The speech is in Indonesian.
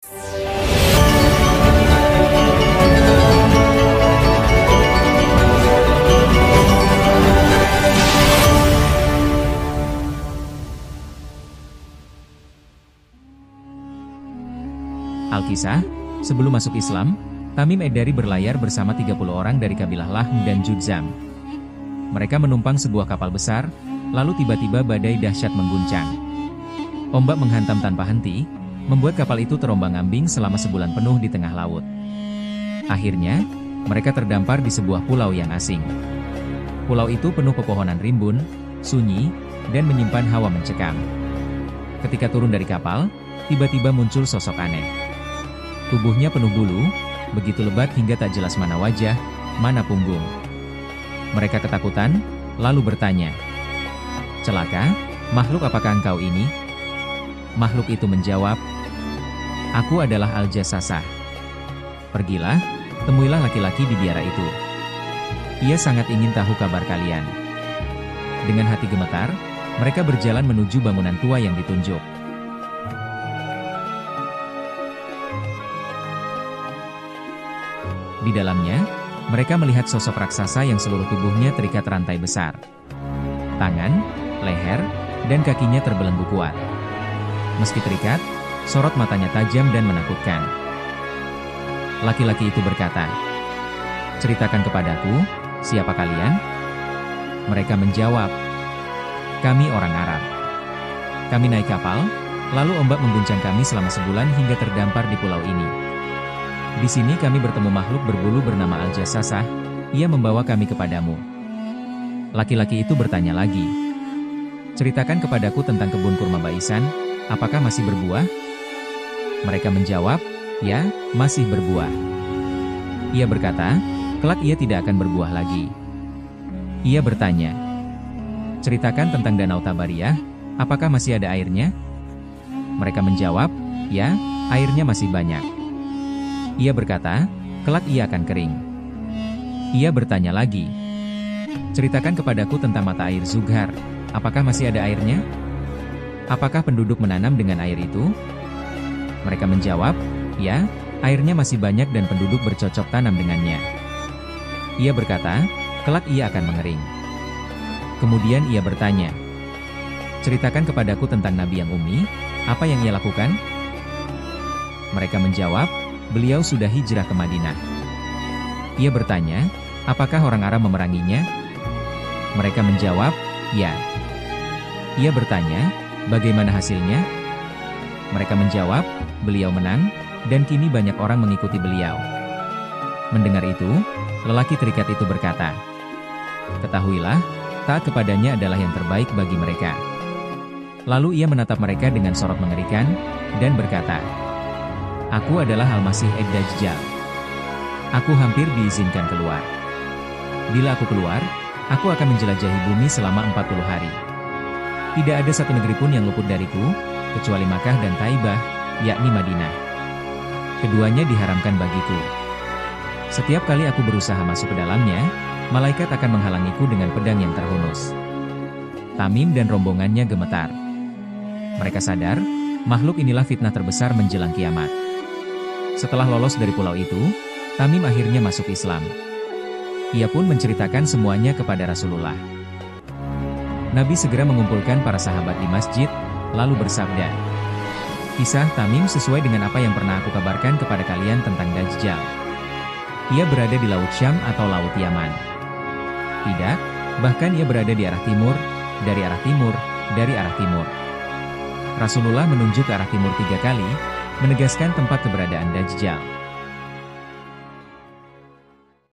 Alkisah, sebelum masuk Islam, Tamim Ad-Dari berlayar bersama 30 orang dari kabilah Lahm dan Judzam. Mereka menumpang sebuah kapal besar, lalu tiba-tiba badai dahsyat mengguncang. Ombak menghantam tanpa henti, membuat kapal itu terombang-ambing selama sebulan penuh di tengah laut. Akhirnya, mereka terdampar di sebuah pulau yang asing. Pulau itu penuh pepohonan rimbun, sunyi, dan menyimpan hawa mencekam. Ketika turun dari kapal, tiba-tiba muncul sosok aneh. Tubuhnya penuh bulu, begitu lebat hingga tak jelas mana wajah, mana punggung. Mereka ketakutan, lalu bertanya, "Celaka, makhluk apakah engkau ini?" Makhluk itu menjawab, "Aku adalah Al-Jassasah. Pergilah, temuilah laki-laki di biara itu. Ia sangat ingin tahu kabar kalian." Dengan hati gemetar, mereka berjalan menuju bangunan tua yang ditunjuk. Di dalamnya, mereka melihat sosok raksasa yang seluruh tubuhnya terikat rantai besar. Tangan, leher, dan kakinya terbelenggu kuat. Meski terikat, sorot matanya tajam dan menakutkan. Laki-laki itu berkata, "Ceritakan kepadaku, siapa kalian?" Mereka menjawab, "Kami orang Arab. Kami naik kapal, lalu ombak mengguncang kami selama sebulan hingga terdampar di pulau ini. Di sini kami bertemu makhluk berbulu bernama Al-Jassasah, ia membawa kami kepadamu." Laki-laki itu bertanya lagi, "Ceritakan kepadaku tentang kebun kurma Baisan, apakah masih berbuah?" Mereka menjawab, "Ya, masih berbuah." Ia berkata, "Kelak ia tidak akan berbuah lagi." Ia bertanya, "Ceritakan tentang Danau Tabariyah, apakah masih ada airnya?" Mereka menjawab, "Ya, airnya masih banyak." Ia berkata, "Kelak ia akan kering." Ia bertanya lagi, "Ceritakan kepadaku tentang mata air Zughar, apakah masih ada airnya? Apakah penduduk menanam dengan air itu?" Mereka menjawab, "Ya, airnya masih banyak dan penduduk bercocok tanam dengannya." Ia berkata, "Kelak ia akan mengering." Kemudian ia bertanya, "Ceritakan kepadaku tentang Nabi yang ummi, apa yang ia lakukan?" Mereka menjawab, "Beliau sudah hijrah ke Madinah." Ia bertanya, "Apakah orang Arab memeranginya?" Mereka menjawab, "Ya." Ia bertanya, "Bagaimana hasilnya?" Mereka menjawab, "Beliau menang, dan kini banyak orang mengikuti beliau." Mendengar itu, lelaki terikat itu berkata, "Ketahuilah, taat kepadanya adalah yang terbaik bagi mereka." Lalu ia menatap mereka dengan sorot mengerikan, dan berkata, "Aku adalah Al-Masih Ad-Dajjal. Aku hampir diizinkan keluar. Bila aku keluar, aku akan menjelajahi bumi selama 40 hari. Tidak ada satu negeri pun yang luput dariku, kecuali Makkah dan Taibah, yakni Madinah. Keduanya diharamkan bagiku. Setiap kali aku berusaha masuk ke dalamnya, malaikat akan menghalangiku dengan pedang yang terhunus." Tamim dan rombongannya gemetar. Mereka sadar, makhluk inilah fitnah terbesar menjelang kiamat. Setelah lolos dari pulau itu, Tamim akhirnya masuk Islam. Ia pun menceritakan semuanya kepada Rasulullah. Nabi segera mengumpulkan para sahabat di masjid, lalu bersabda, "Kisah Tamim sesuai dengan apa yang pernah aku kabarkan kepada kalian tentang Dajjal. Ia berada di Laut Syam atau Laut Yaman. Tidak, bahkan ia berada di arah timur, dari arah timur, dari arah timur." Rasulullah menunjuk ke arah timur 3 kali, menegaskan tempat keberadaan Dajjal.